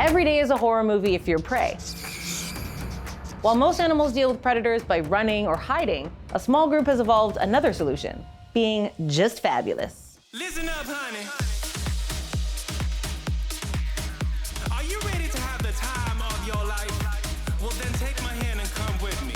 Every day is a horror movie if you're prey. While most animals deal with predators by running or hiding, a small group has evolved another solution, being just fabulous. Listen up, honey. Are you ready to have the time of your life? Well, then take my hand and come with me.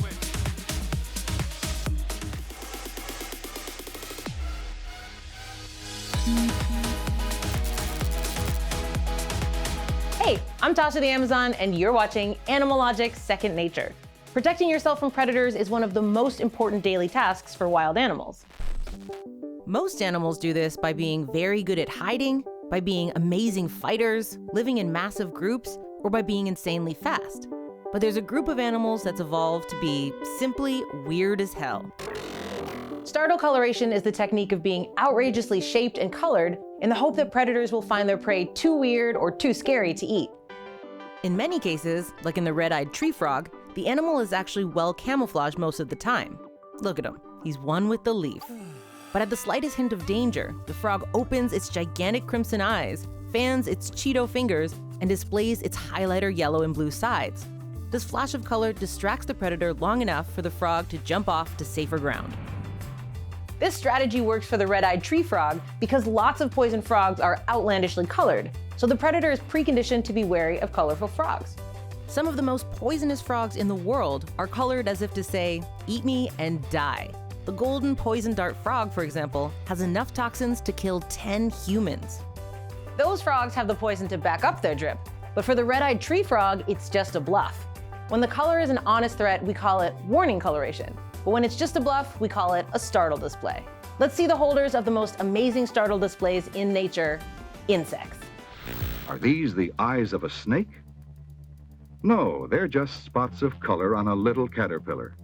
Hey, I'm Tasha the Amazon, and you're watching Animalogic Second Nature. Protecting yourself from predators is one of the most important daily tasks for wild animals. Most animals do this by being very good at hiding, by being amazing fighters, living in massive groups, or by being insanely fast. But there's a group of animals that's evolved to be simply weird as hell. Startle coloration is the technique of being outrageously shaped and colored in the hope that predators will find their prey too weird or too scary to eat. In many cases, like in the red-eyed tree frog, the animal is actually well camouflaged most of the time. Look at him, he's one with the leaf. But at the slightest hint of danger, the frog opens its gigantic crimson eyes, fans its Cheeto fingers, and displays its highlighter yellow and blue sides. This flash of color distracts the predator long enough for the frog to jump off to safer ground. This strategy works for the red-eyed tree frog because lots of poison frogs are outlandishly colored, so the predator is preconditioned to be wary of colorful frogs. Some of the most poisonous frogs in the world are colored as if to say, "Eat me and die." The golden poison dart frog, for example, has enough toxins to kill 10 humans. Those frogs have the poison to back up their drip, but for the red-eyed tree frog, it's just a bluff. When the color is an honest threat, we call it warning coloration. But when it's just a bluff, we call it a startle display. Let's see the holders of the most amazing startle displays in nature, insects. Are these the eyes of a snake? No, they're just spots of color on a little caterpillar.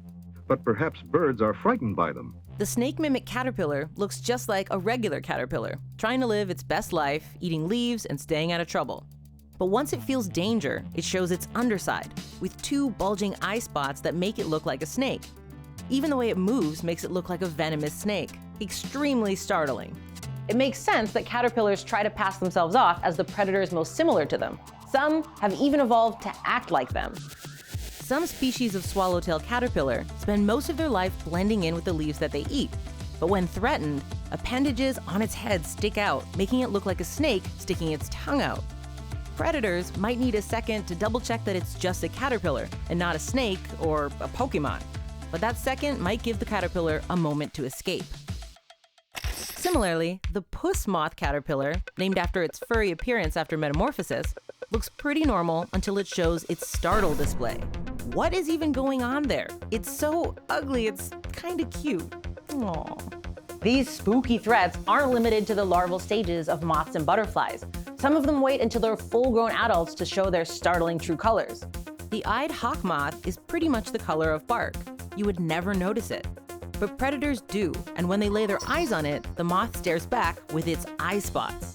But perhaps birds are frightened by them. The snake mimic caterpillar looks just like a regular caterpillar, trying to live its best life, eating leaves and staying out of trouble. But once it feels danger, it shows its underside, with two bulging eye spots that make it look like a snake. Even the way it moves makes it look like a venomous snake. Extremely startling. It makes sense that caterpillars try to pass themselves off as the predators most similar to them. Some have even evolved to act like them. Some species of swallowtail caterpillar spend most of their life blending in with the leaves that they eat. But when threatened, appendages on its head stick out, making it look like a snake sticking its tongue out. Predators might need a second to double check that it's just a caterpillar and not a snake or a Pokemon. But that second might give the caterpillar a moment to escape. Similarly, the puss moth caterpillar, named after its furry appearance after metamorphosis, looks pretty normal until it shows its startle display. What is even going on there? It's so ugly, it's kinda cute. Aww. These spooky threats aren't limited to the larval stages of moths and butterflies. Some of them wait until they're full-grown adults to show their startling true colors. The eyed hawk moth is pretty much the color of bark. You would never notice it. But predators do, and when they lay their eyes on it, the moth stares back with its eye spots.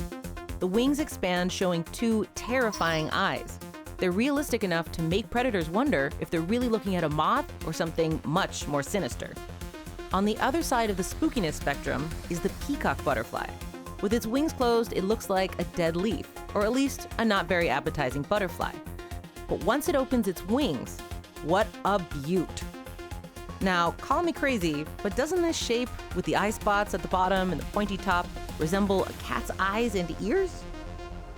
The wings expand, showing two terrifying eyes. They're realistic enough to make predators wonder if they're really looking at a moth or something much more sinister. On the other side of the spookiness spectrum is the peacock butterfly. With its wings closed, it looks like a dead leaf, or at least a not very appetizing butterfly. But once it opens its wings, what a beaut! Now, call me crazy, but doesn't this shape with the eye spots at the bottom and the pointy top resemble a cat's eyes and ears?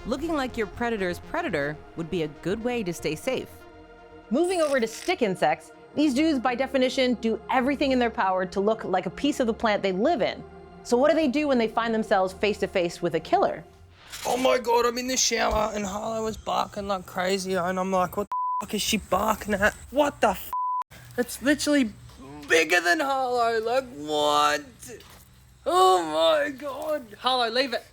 Looking like your predator's predator would be a good way to stay safe. Moving over to stick insects, these dudes by definition do everything in their power to look like a piece of the plant they live in. So what do they do when they find themselves face to face with a killer? Oh my god, I'm in the shower and Harlow was barking like crazy and I'm like, what the fuck is she barking at? What the f? It's literally bigger than Harlow, like what? Oh my god. Harlow, leave it.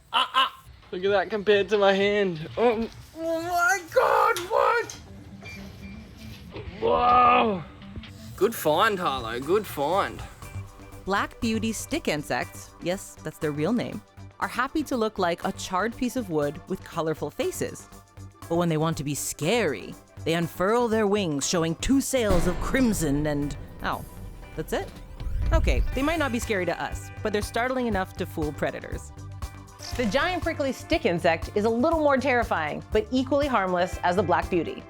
Look at that compared to my hand. Oh my god, what? Whoa. Good find, Harlow, good find. Black beauty stick insects, yes, that's their real name, are happy to look like a charred piece of wood with colorful faces. But when they want to be scary, they unfurl their wings, showing two sails of crimson and... oh, that's it? Okay, they might not be scary to us, but they're startling enough to fool predators. The giant prickly stick insect is a little more terrifying, but equally harmless as the black beauty.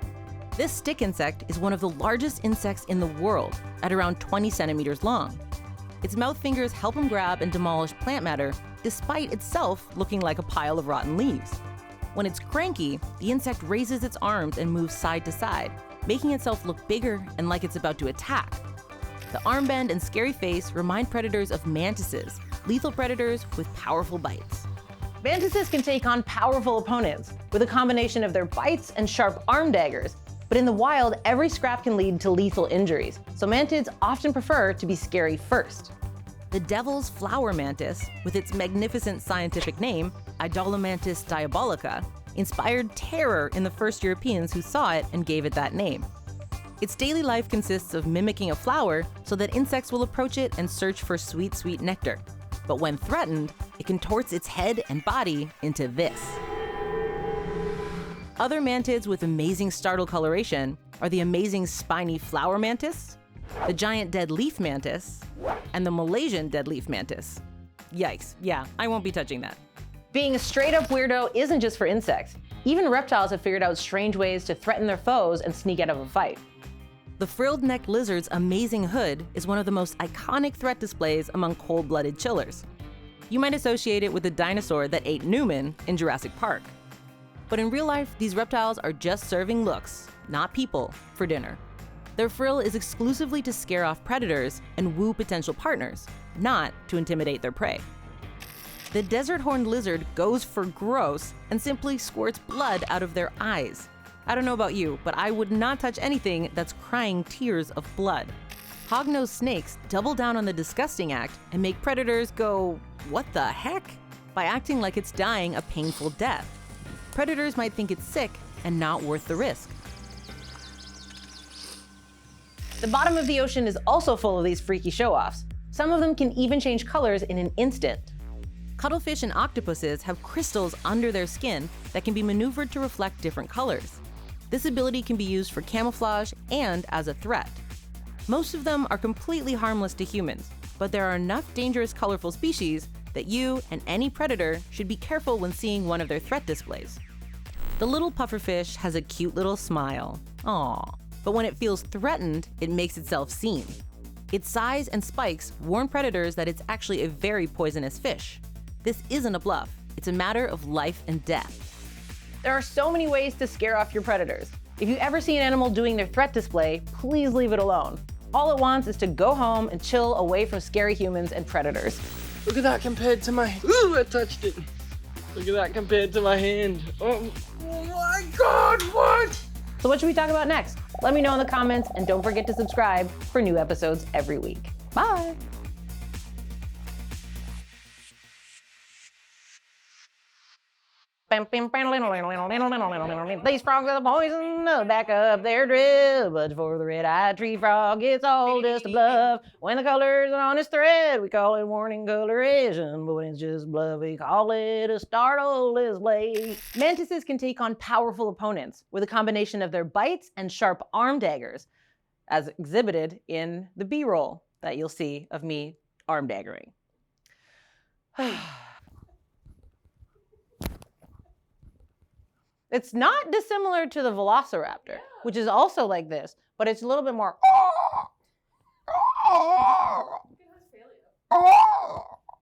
This stick insect is one of the largest insects in the world, at around 20 centimeters long. Its mouth fingers help him grab and demolish plant matter, despite itself looking like a pile of rotten leaves. When it's cranky, the insect raises its arms and moves side to side, making itself look bigger and like it's about to attack. The arm bend and scary face remind predators of mantises, lethal predators with powerful bites. Mantises can take on powerful opponents with a combination of their bites and sharp arm daggers, but in the wild, every scrap can lead to lethal injuries, so mantids often prefer to be scary first. The devil's flower mantis, with its magnificent scientific name, Idolomantis diabolica, inspired terror in the first Europeans who saw it and gave it that name. Its daily life consists of mimicking a flower so that insects will approach it and search for sweet, sweet nectar. But when threatened, it contorts its head and body into this. Other mantids with amazing startle coloration are the amazing spiny flower mantis, the giant dead leaf mantis, and the Malaysian dead leaf mantis. Yikes, yeah, I won't be touching that. Being a straight-up weirdo isn't just for insects. Even reptiles have figured out strange ways to threaten their foes and sneak out of a fight. The frilled-necked lizard's amazing hood is one of the most iconic threat displays among cold-blooded chillers. You might associate it with the dinosaur that ate Newman in Jurassic Park. But in real life, these reptiles are just serving looks, not people, for dinner. Their frill is exclusively to scare off predators and woo potential partners, not to intimidate their prey. The desert horned lizard goes for gross and simply squirts blood out of their eyes. I don't know about you, but I would not touch anything that's crying tears of blood. Hognose snakes double down on the disgusting act and make predators go, "What the heck?" by acting like it's dying a painful death. Predators might think it's sick and not worth the risk. The bottom of the ocean is also full of these freaky show-offs. Some of them can even change colors in an instant. Cuttlefish and octopuses have crystals under their skin that can be maneuvered to reflect different colors. This ability can be used for camouflage and as a threat. Most of them are completely harmless to humans, but there are enough dangerous colorful species that you and any predator should be careful when seeing one of their threat displays. The little pufferfish has a cute little smile. Aww. But when it feels threatened, it makes itself seen. Its size and spikes warn predators that it's actually a very poisonous fish. This isn't a bluff. It's a matter of life and death. There are so many ways to scare off your predators. If you ever see an animal doing their threat display, please leave it alone. All it wants is to go home and chill away from scary humans and predators. Look at that compared to my... Ooh, I touched it. Look at that compared to my hand. Oh my God, what? So what should we talk about next? Let me know in the comments, and don't forget to subscribe for new episodes every week. Bye! These frogs are the poison, back up their drip. But for the red-eyed tree frog, it's all just a bluff. When the colors are on his thread, we call it warning coloration. But when it's just bluff, we call it a startle display. Mantises can take on powerful opponents with a combination of their bites and sharp arm daggers, as exhibited in the B-roll that you'll see of me arm daggering. It's not dissimilar to the velociraptor, which is also like this, but it's a little bit more.